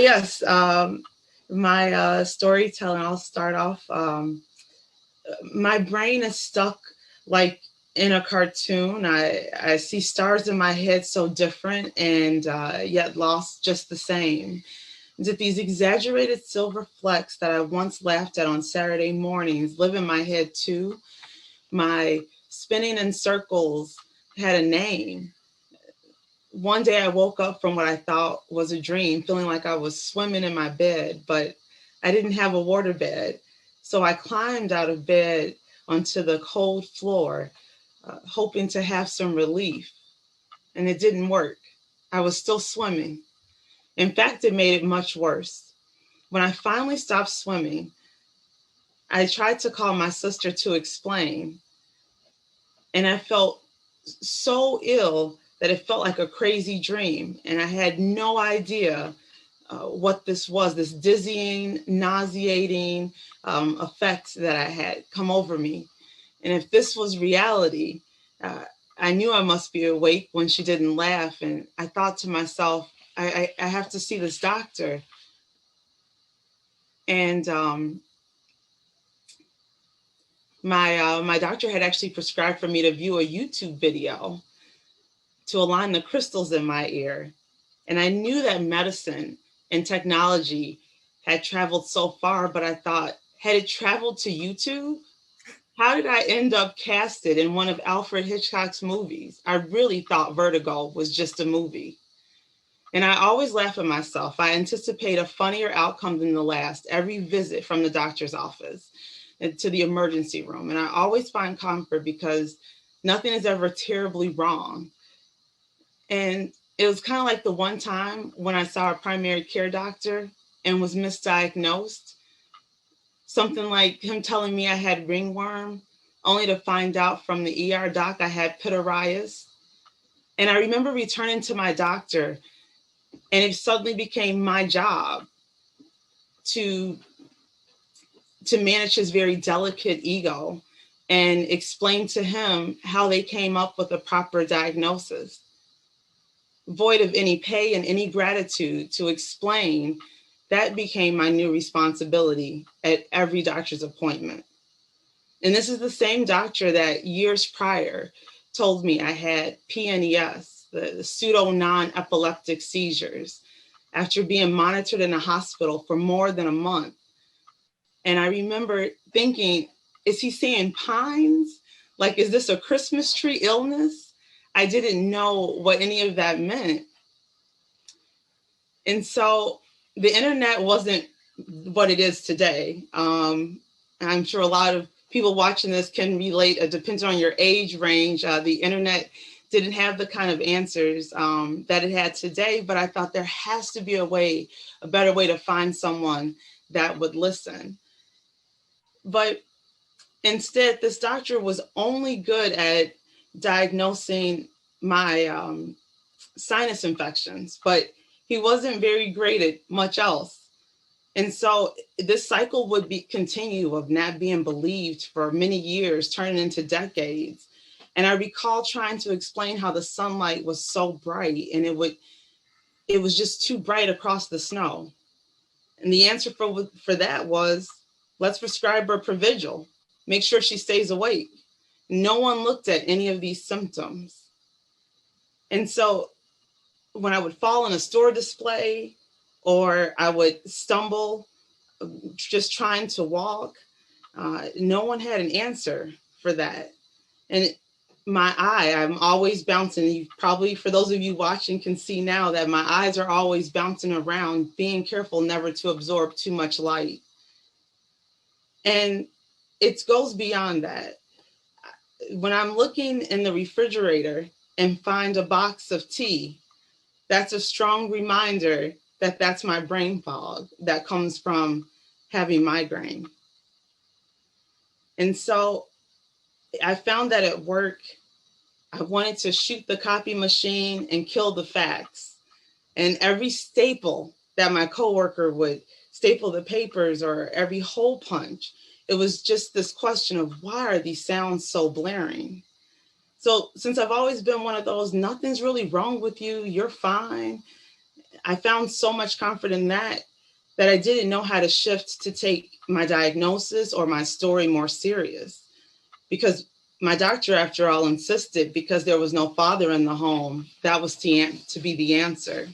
Yes, my storytelling, I'll start off. My brain is stuck like in a cartoon. I see stars in my head so different and yet lost just the same. That these exaggerated silver flecks that I once laughed at on Saturday mornings live in my head too. My spinning in circles had a name. One day I woke up from what I thought was a dream, feeling like I was swimming in my bed, but I didn't have a water bed. So I climbed out of bed onto the cold floor, hoping to have some relief. And it didn't work. I was still swimming. In fact, it made it much worse. When I finally stopped swimming, I tried to call my sister to explain, and I felt so ill that it felt like a crazy dream. And I had no idea what this was, this dizzying, nauseating effect that I had come over me. And if this was reality, uh, I knew I must be awake when she didn't laugh. And I thought to myself, I have to see this doctor. And my doctor had actually prescribed for me to view a YouTube video to align the crystals in my ear. And I knew that medicine and technology had traveled so far, but I thought, had it traveled to YouTube? How did I end up casted in one of Alfred Hitchcock's movies? I really thought Vertigo was just a movie. And I always laugh at myself. I anticipate a funnier outcome than the last every visit from the doctor's office to the emergency room. And I always find comfort because nothing is ever terribly wrong. And it was kind of like the one time when I saw a primary care doctor and was misdiagnosed, something like him telling me I had ringworm, only to find out from the ER doc I had pityriasis. And I remember returning to my doctor, and it suddenly became my job to manage his very delicate ego and explain to him how they came up with a proper diagnosis, void of any pay and any gratitude to explain. That became my new responsibility at every doctor's appointment. And this is the same doctor that years prior told me I had PNES, the pseudo non epileptic seizures, after being monitored in a hospital for more than a month. And I remember thinking, is he saying pines? Like, is this a Christmas tree illness? I didn't know what any of that meant. And so the internet wasn't what it is today. I'm sure a lot of people watching this can relate. It depends on your age range. The internet didn't have the kind of answers that it had today, but I thought there has to be a better way to find someone that would listen. But instead, this doctor was only good at diagnosing my sinus infections, but he wasn't very great at much else. And so this cycle would continue of not being believed for many years, turning into decades. And I recall trying to explain how the sunlight was so bright and it was just too bright across the snow. And the answer for that was, let's prescribe her Provigil. Make sure she stays awake. No one looked at any of these symptoms. And so when I would fall in a store display or I would stumble just trying to walk, no one had an answer for that. And my eye, I'm always bouncing. You probably, for those of you watching, can see now that my eyes are always bouncing around, being careful never to absorb too much light. And it goes beyond that. When I'm looking in the refrigerator and find a box of tea, that's a strong reminder that that's my brain fog that comes from having migraine. And so I found that at work, I wanted to shoot the copy machine and kill the facts. And every staple that my coworker would staple the papers or every hole punch, it was just this question of why are these sounds so blaring? So since I've always been one of those, nothing's really wrong with you, you're fine. I found so much comfort in that I didn't know how to shift to take my diagnosis or my story more serious, because my doctor, after all, insisted because there was no father in the home, that was to be the answer.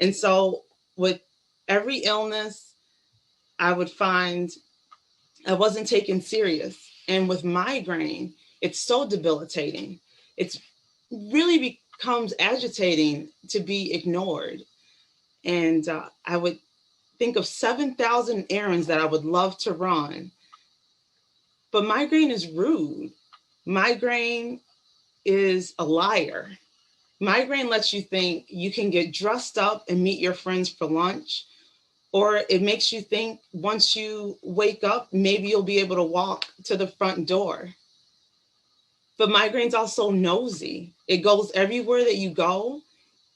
And so with every illness, I would find I wasn't taken serious. And with migraine, it's so debilitating. It's really becomes agitating to be ignored. And I would think of 7,000 errands that I would love to run. But migraine is rude. Migraine is a liar. Migraine lets you think you can get dressed up and meet your friends for lunch, or it makes you think once you wake up, maybe you'll be able to walk to the front door. But migraine's also nosy. It goes everywhere that you go,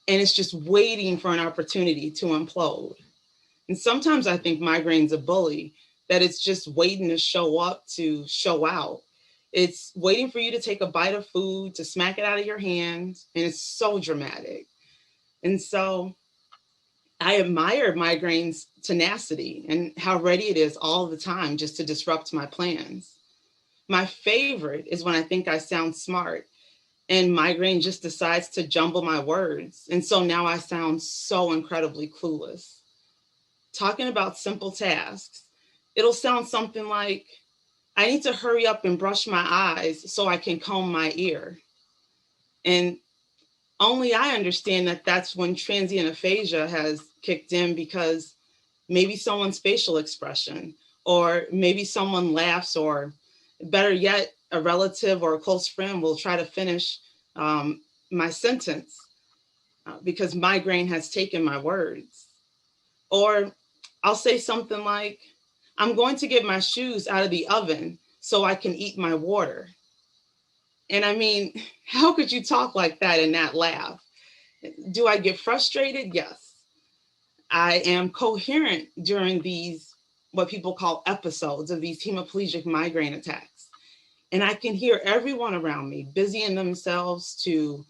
and it's just waiting for an opportunity to implode. And sometimes I think migraine's a bully, that it's just waiting to show up, to show out. It's waiting for you to take a bite of food, to smack it out of your hand, and it's so dramatic. And so I admire migraine's tenacity and how ready it is all the time just to disrupt my plans. My favorite is when I think I sound smart and migraine just decides to jumble my words. And so now I sound so incredibly clueless. Talking about simple tasks, it'll sound something like, I need to hurry up and brush my eyes so I can comb my ear. And only I understand that that's when transient aphasia has kicked in, because maybe someone's facial expression, or maybe someone laughs, or better yet, a relative or a close friend will try to finish my sentence because migraine has taken my words. Or I'll say something like, I'm going to get my shoes out of the oven so I can eat my water. And I mean, how could you talk like that and not laugh? Do I get frustrated? Yes. I am coherent during these, what people call episodes of these hemiplegic migraine attacks. And I can hear everyone around me busying themselves to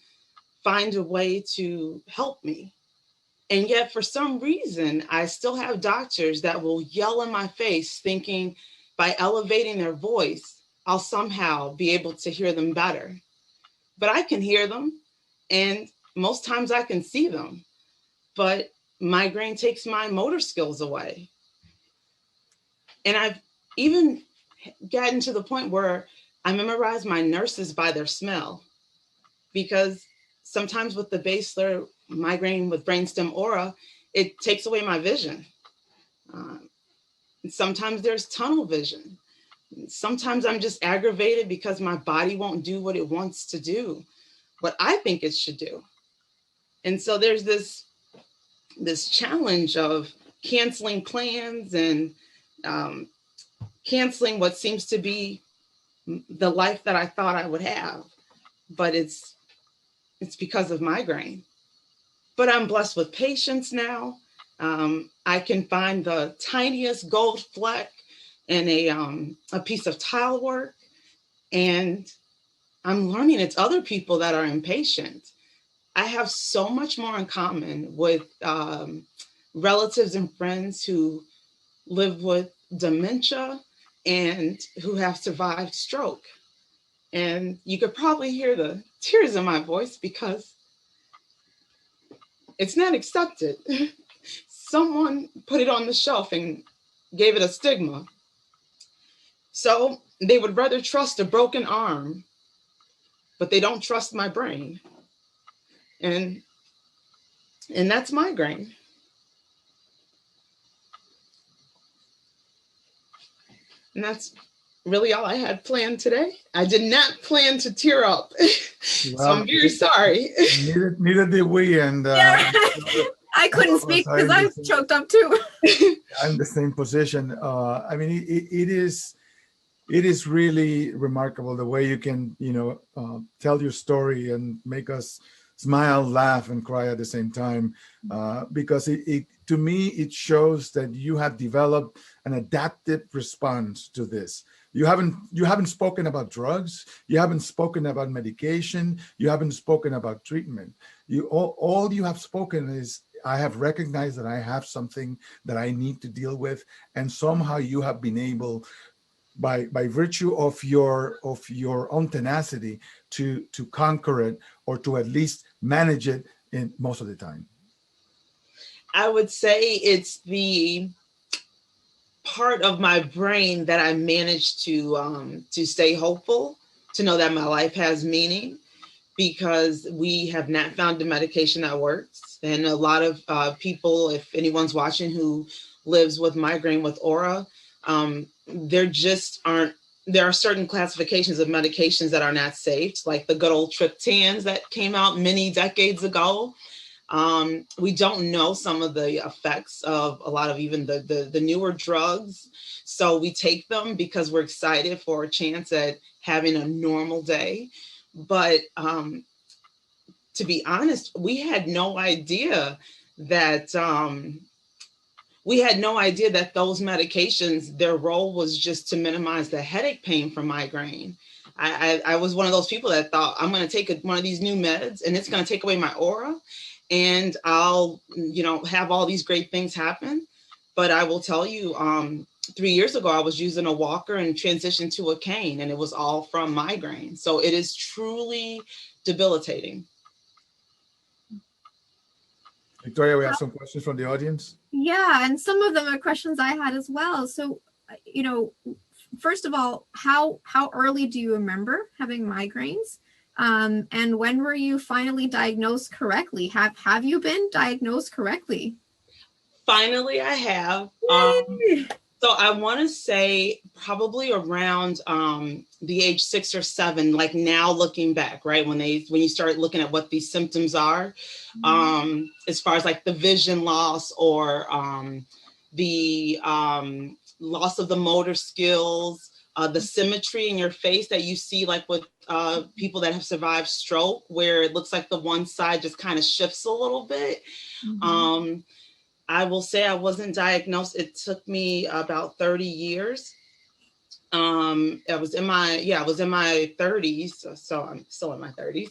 find a way to help me. And yet, for some reason, I still have doctors that will yell in my face, thinking by elevating their voice, I'll somehow be able to hear them better. But I can hear them, and most times I can see them. But migraine takes my motor skills away. And I've even gotten to the point where I memorize my nurses by their smell, because sometimes with the basilar migraine with brainstem aura, it takes away my vision. And sometimes there's tunnel vision. Sometimes I'm just aggravated because my body won't do what it wants to do, what I think it should do. And so there's this challenge of canceling plans and canceling what seems to be the life that I thought I would have. But it's because of migraine. But I'm blessed with patience now. I can find the tiniest gold fleck in a piece of tile work, and I'm learning it's other people that are impatient. I have so much more in common with relatives and friends who live with dementia and who have survived stroke. And you could probably hear the tears in my voice because it's not accepted. Someone put it on the shelf and gave it a stigma. So they would rather trust a broken arm, but they don't trust my brain. And that's migraine. And that's really all I had planned today. I did not plan to tear up. So I'm very sorry. Neither did we. And yeah. I couldn't speak because I was choked up too. I'm in the same position. I mean, it is really remarkable the way you can, tell your story and make us smile, laugh, and cry at the same time. Because it to me, it shows that you have developed an adaptive response to this. You haven't spoken about drugs. You haven't spoken about medication. You haven't spoken about treatment. All you have spoken is I have recognized that I have something that I need to deal with, and somehow you have been able, by virtue of your own tenacity, to conquer it, or to at least manage it in most of the time. I would say it's the part of my brain that I managed to stay hopeful, to know that my life has meaning, because we have not found a medication that works. And a lot of people, if anyone's watching who lives with migraine with aura, there just aren't, there are certain classifications of medications that are not safe, like the good old triptans that came out many decades ago. We don't know some of the effects of a lot of even the newer drugs. So we take them because we're excited for a chance at having a normal day. But to be honest, we had no idea that those medications, their role was just to minimize the headache pain from migraine. I was one of those people that thought, I'm going to take one of these new meds and it's going to take away my aura and I'll, have all these great things happen. But I will tell you, 3 years ago, I was using a walker and transitioned to a cane, and it was all from migraine. So it is truly debilitating. Victoria, we have some questions from the audience. Yeah, and some of them are questions I had as well. So, first of all, how early do you remember having migraines? And when were you finally diagnosed correctly? Have you been diagnosed correctly? Finally, I have. So I want to say probably around the age 6 or 7, like now looking back, right? When you start looking at what these symptoms are, as far as like the vision loss or the loss of the motor skills, the symmetry in your face that you see like with people that have survived stroke, where it looks like the one side just kind of shifts a little bit. I will say I wasn't diagnosed. It took me about 30 years. I was in my 30s, so I'm still in my 30s,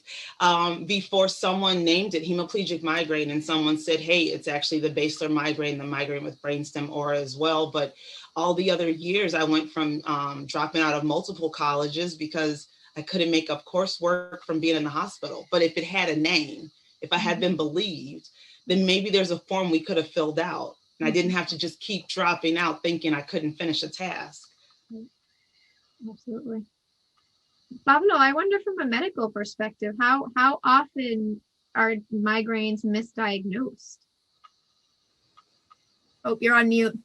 before someone named it hemiplegic migraine, and someone said, hey, it's actually the basilar migraine, the migraine with brainstem aura as well. But all the other years I went from dropping out of multiple colleges because I couldn't make up coursework from being in the hospital. But if it had a name, if I had been believed, then maybe there's a form we could have filled out. And I didn't have to just keep dropping out thinking I couldn't finish a task. Absolutely. Pablo, I wonder from a medical perspective, how often are migraines misdiagnosed? Oh, you're on mute.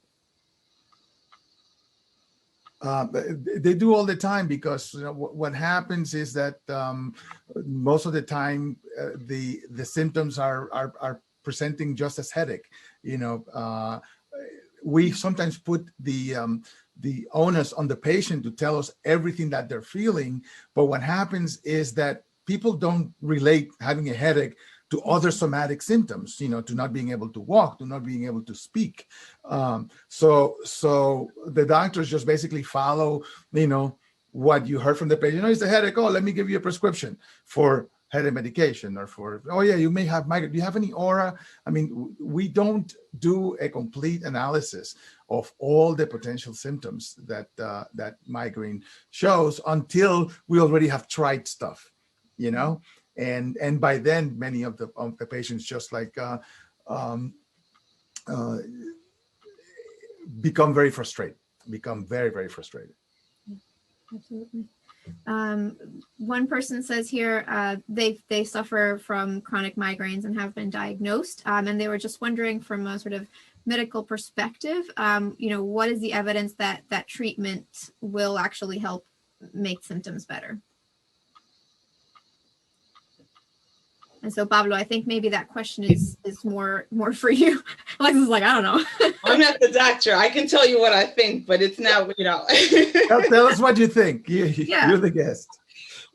They do all the time, because what happens is that most of the time the symptoms are presenting just as headache. We sometimes put the onus on the patient to tell us everything that they're feeling, but what happens is that people don't relate having a headache to other somatic symptoms, to not being able to walk, to not being able to speak. So the doctors just basically follow, what you heard from the patient. It's a headache. Oh, let me give you a prescription for headache medication, or for, oh yeah, you may have migraine. Do you have any aura? I mean, we don't do a complete analysis of all the potential symptoms that migraine shows until we already have tried stuff, and by then many of the patients just become very frustrated, become very, very frustrated. Absolutely. One person says here they suffer from chronic migraines and have been diagnosed, and they were just wondering from a sort of medical perspective, what is the evidence that treatment will actually help make symptoms better? And so, Pablo, I think maybe that question is more for you. Alexis is like, I don't know. I'm not the doctor. I can tell you what I think, but it's not, Tell us what you think. You're the guest.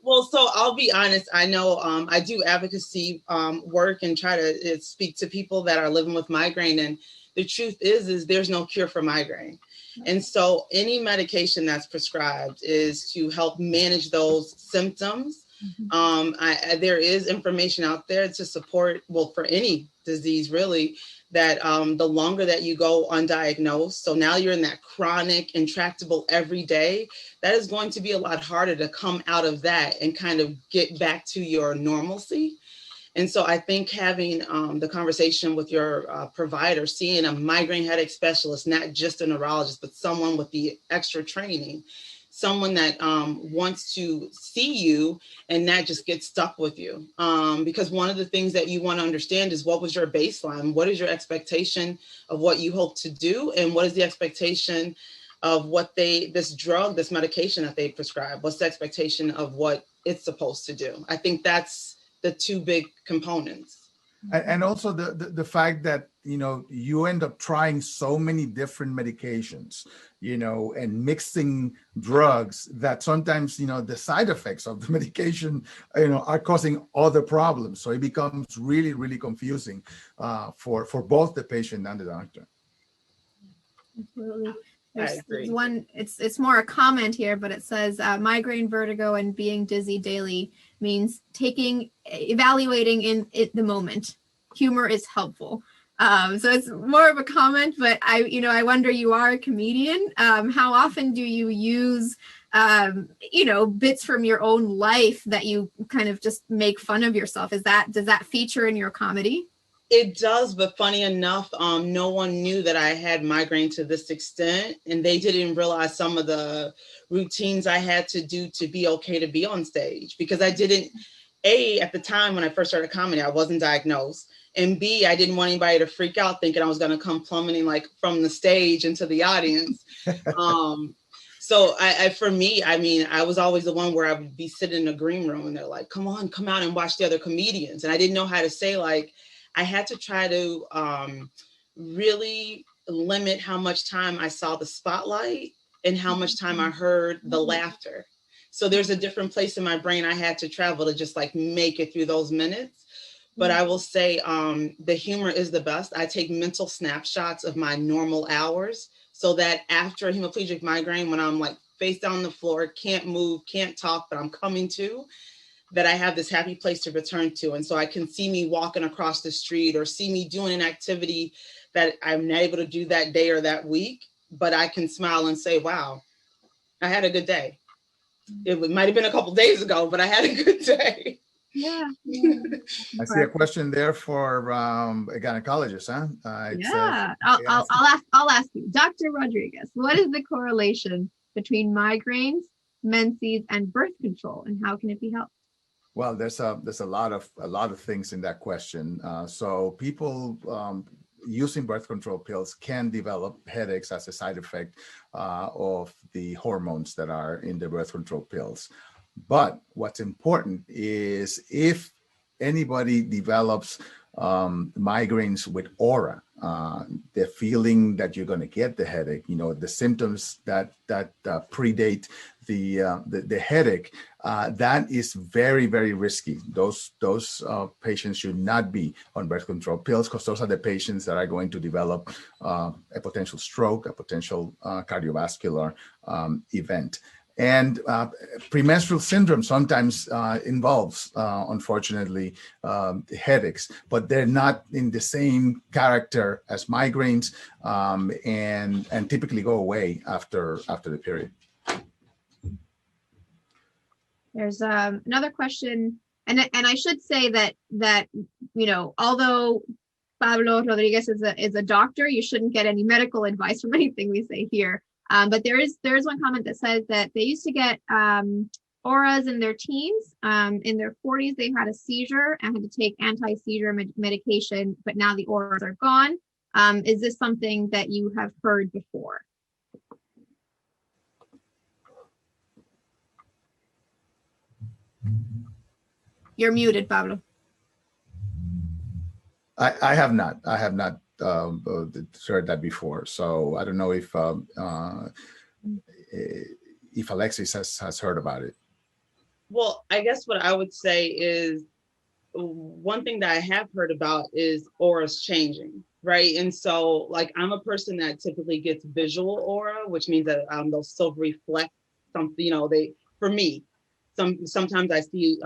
Well, so I'll be honest. I know I do advocacy work and try to speak to people that are living with migraine. And the truth is there's no cure for migraine. And so any medication that's prescribed is to help manage those symptoms. There is information out there to support, well, for any disease really, that the longer that you go undiagnosed, so now you're in that chronic, intractable every day, that is going to be a lot harder to come out of that and kind of get back to your normalcy. And so I think having the conversation with your provider, seeing a migraine headache specialist, not just a neurologist, but someone with the extra training, someone that wants to see you and not just get stuck with you. Because one of the things that you want to understand is, what was your baseline? What is your expectation of what you hope to do? And what is the expectation of what this drug, this medication that they prescribe? What's the expectation of what it's supposed to do? I think that's the two big components. And also the fact that, you end up trying so many different medications, and mixing drugs, that sometimes, the side effects of the medication, are causing other problems. So it becomes really, really confusing for both the patient and the doctor. Absolutely. There's one, it's more a comment here, but it says migraine, vertigo, and being dizzy daily means evaluating in the moment. Humor is helpful. So it's more of a comment, but I wonder, you are a comedian. How often do you use, bits from your own life that you kind of just make fun of yourself? Does that feature in your comedy? It does, but funny enough, no one knew that I had migraine to this extent, and they didn't realize some of the routines I had to do to be okay to be on stage, because I didn't, at the time when I first started comedy, I wasn't diagnosed, and B, I didn't want anybody to freak out thinking I was going to come plummeting like from the stage into the audience. So for me, I was always the one where I would be sitting in a green room and they're like, come on, come out and watch the other comedians. And I didn't know how to say, like, I had to try to really limit how much time I saw the spotlight and how much time I heard the laughter. So there's a different place in my brain I had to travel to just like make it through those minutes. But I will say the humor is the best. I take mental snapshots of my normal hours, so that after a hemiplegic migraine, when I'm like face down on the floor, can't move, can't talk, but I'm coming to, that I have this happy place to return to. And so I can see me walking across the street or see me doing an activity that I'm not able to do that day or that week, but I can smile and say, wow, I had a good day. It might have been a couple days ago, but I had a good day. Yeah. I see a question there for a gynecologist, huh? I'll ask you, Dr. Rodriguez, what is the correlation between migraines, menses, and birth control, and how can it be helped? Well, there's a lot of things in that question. So people using birth control pills can develop headaches as a side effect of the hormones that are in the birth control pills. But what's important is, if anybody develops migraines with aura, the feeling that you're going to get the headache, the symptoms that predate the headache, that is very, very risky. Those patients should not be on birth control pills, because those are the patients that are going to develop a potential stroke, a potential cardiovascular event. And premenstrual syndrome sometimes involves, unfortunately, headaches, but they're not in the same character as migraines, and typically go away after the period. There's another question, and I should say that although Pablo Rodriguez is a doctor, you shouldn't get any medical advice from anything we say here. But there is one comment that says that they used to get auras in their teens. In their 40s, they had a seizure and had to take anti-seizure medication, but now the auras are gone. Is this something that you have heard before? You're muted, Pablo. I have not heard that before. So I don't know if Alexis has heard about it. Well, I guess what I would say is, one thing that I have heard about is auras changing, right? And so, like, I'm a person that typically gets visual aura, which means that they'll still reflect something, for me, sometimes I see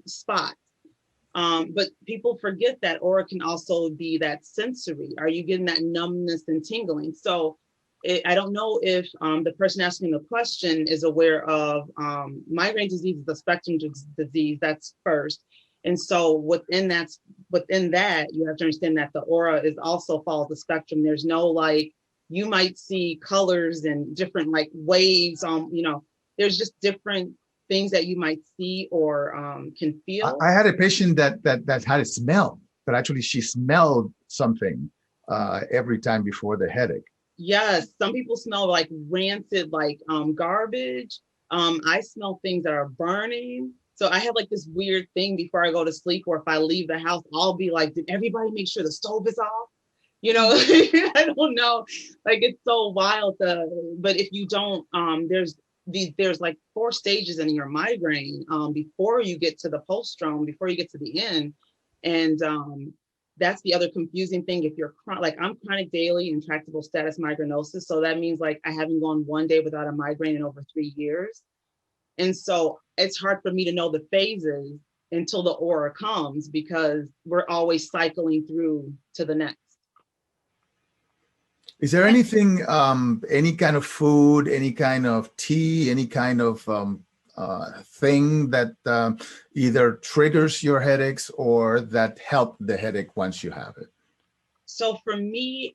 spots. But people forget that aura can also be that sensory. Are you getting that numbness and tingling? So I don't know if the person asking the question is aware of migraine disease is a spectrum disease. That's first. And so within that, you have to understand that the aura is also follows the spectrum. There's no like, you might see colors and different like waves there's just different things that you might see or can feel. I had a patient that had a smell, but actually she smelled something every time before the headache. Yes, some people smell like rancid, like garbage. I smell things that are burning. So I have like this weird thing before I go to sleep, or if I leave the house, I'll be like, did everybody make sure the stove is off? I don't know. Like it's so wild. But if you don't, there's like 4 stages in your migraine before you get to the postdrome, before you get to the end. And that's the other confusing thing. If you're like, I'm chronic daily intractable status migrainosis. So that means like I haven't gone one day without a migraine in over 3 years. And so it's hard for me to know the phases until the aura comes, because we're always cycling through to the next. Is there anything, any kind of food, any kind of tea, any kind of thing that either triggers your headaches or that help the headache once you have it? So for me,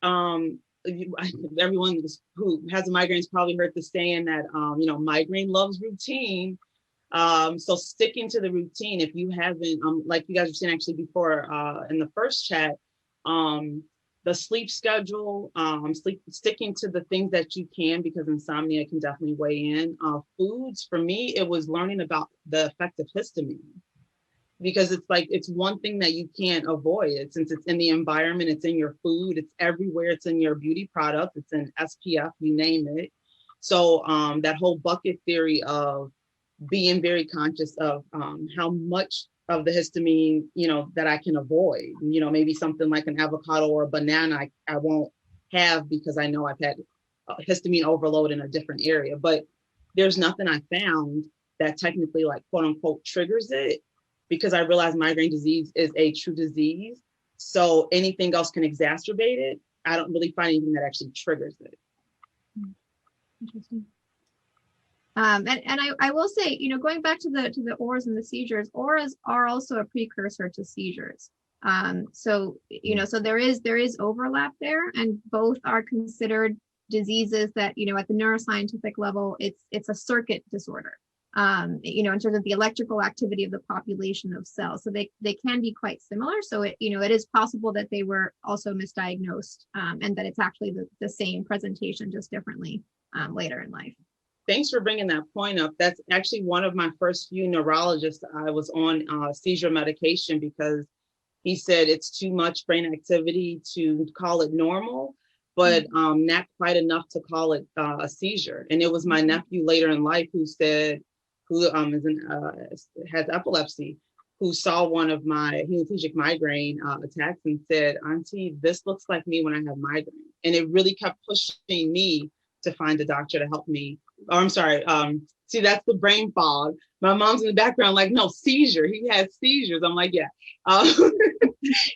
everyone who has a migraine has probably heard the saying that, migraine loves routine. So sticking to the routine, if you haven't, like you guys were saying actually before in the first chat, the sleep schedule, sticking to the things that you can, because insomnia can definitely weigh in. Foods, for me, it was learning about the effect of histamine, because it's like, it's one thing that you can't avoid. Since it's in the environment, it's in your food, it's everywhere, it's in your beauty product, it's in SPF, you name it. So that whole bucket theory of being very conscious of how much of the histamine, that I can avoid, maybe something like an avocado or a banana, I won't have, because I know I've had histamine overload in a different area. But there's nothing I found that technically like quote unquote triggers it, because I realize migraine disease is a true disease. So anything else can exacerbate it. I don't really find anything that actually triggers it. Interesting. And I will say, going back to the auras and the seizures, auras are also a precursor to seizures. So there is overlap there, and both are considered diseases that, at the neuroscientific level, it's a circuit disorder, in terms of the electrical activity of the population of cells. So they can be quite similar. So it is possible that they were also misdiagnosed, and that it's actually the same presentation, just differently later in life. Thanks for bringing that point up. That's actually one of my first few neurologists. I was on seizure medication because he said it's too much brain activity to call it normal, but not quite enough to call it a seizure. And it was my nephew later in life who has epilepsy, who saw one of my hemiplegic migraine attacks and said, "Auntie, this looks like me when I have migraine." And it really kept pushing me to find a doctor to help me. Oh, I'm sorry. See, that's the brain fog. My mom's in the background like, no, seizure. He has seizures. I'm like, yeah.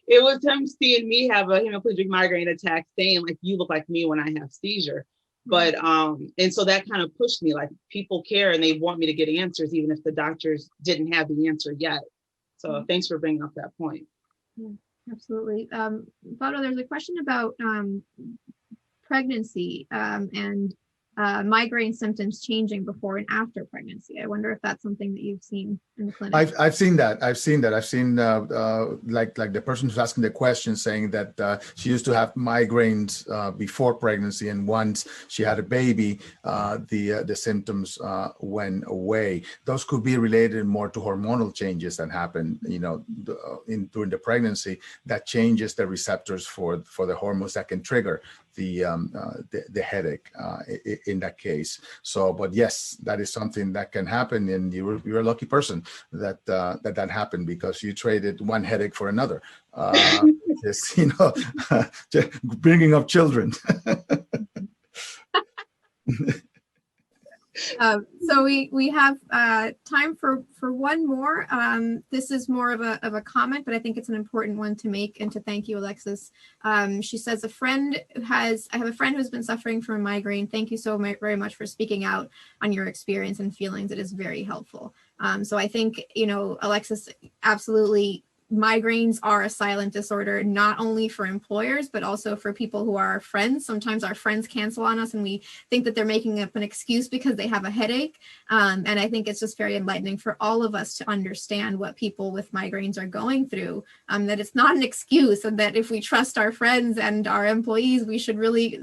It was him seeing me have a hemiplegic migraine attack, saying like, you look like me when I have seizure. But and so that kind of pushed me, like, people care and they want me to get answers, even if the doctors didn't have the answer yet. So thanks for bringing up that point. Yeah, absolutely. Bodo, there's a question about pregnancy and migraine symptoms changing before and after pregnancy. I wonder if that's something that you've seen in the clinic. I've seen that. I've seen like the person who's asking the question saying that she used to have migraines before pregnancy, and once she had a baby, the symptoms went away. Those could be related more to hormonal changes that happen, during the pregnancy, that changes the receptors for the hormones that can trigger the headache in that case. So, but yes, that is something that can happen, and you're a lucky person that happened, because you traded one headache for another. Just, bringing up children. So we have time for one more. This is more of a comment, but I think it's an important one to make and to thank you, Alexis. She says, I have a friend who's been suffering from a migraine. Thank you so very much for speaking out on your experience and feelings. It is very helpful. So I think, Alexis, absolutely, migraines are a silent disorder, not only for employers, but also for people who are our friends. Sometimes our friends cancel on us and we think that they're making up an excuse because they have a headache. And I think it's just very enlightening for all of us to understand what people with migraines are going through, that it's not an excuse, and that if we trust our friends and our employees, we should really,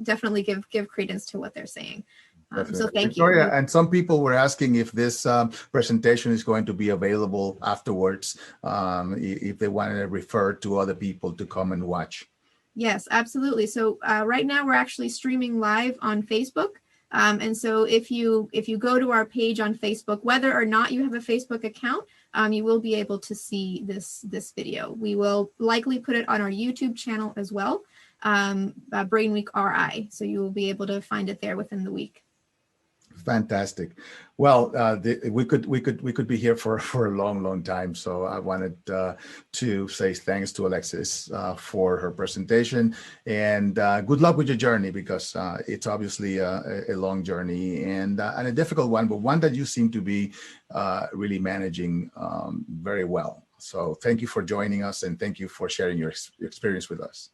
definitely give credence to what they're saying. So thank Victoria, you. and some people were asking if this presentation is going to be available afterwards, if they want to refer to other people to come and watch. Yes, absolutely. So right now we're actually streaming live on Facebook. And so if you go to our page on Facebook, whether or not you have a Facebook account, you will be able to see this video. We will likely put it on our YouTube channel as well, Brain Week RI. So you will be able to find it there within the week. Fantastic. Well, we could be here for a long time. So I wanted to say thanks to Alexis for her presentation, and good luck with your journey, because it's obviously a long journey and a difficult one, but one that you seem to be really managing very well. So thank you for joining us, and thank you for sharing your experience with us.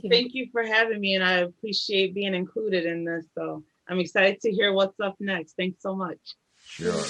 Thank you for having me, and I appreciate being included in this. So I'm excited to hear what's up next. Thanks so much. Sure.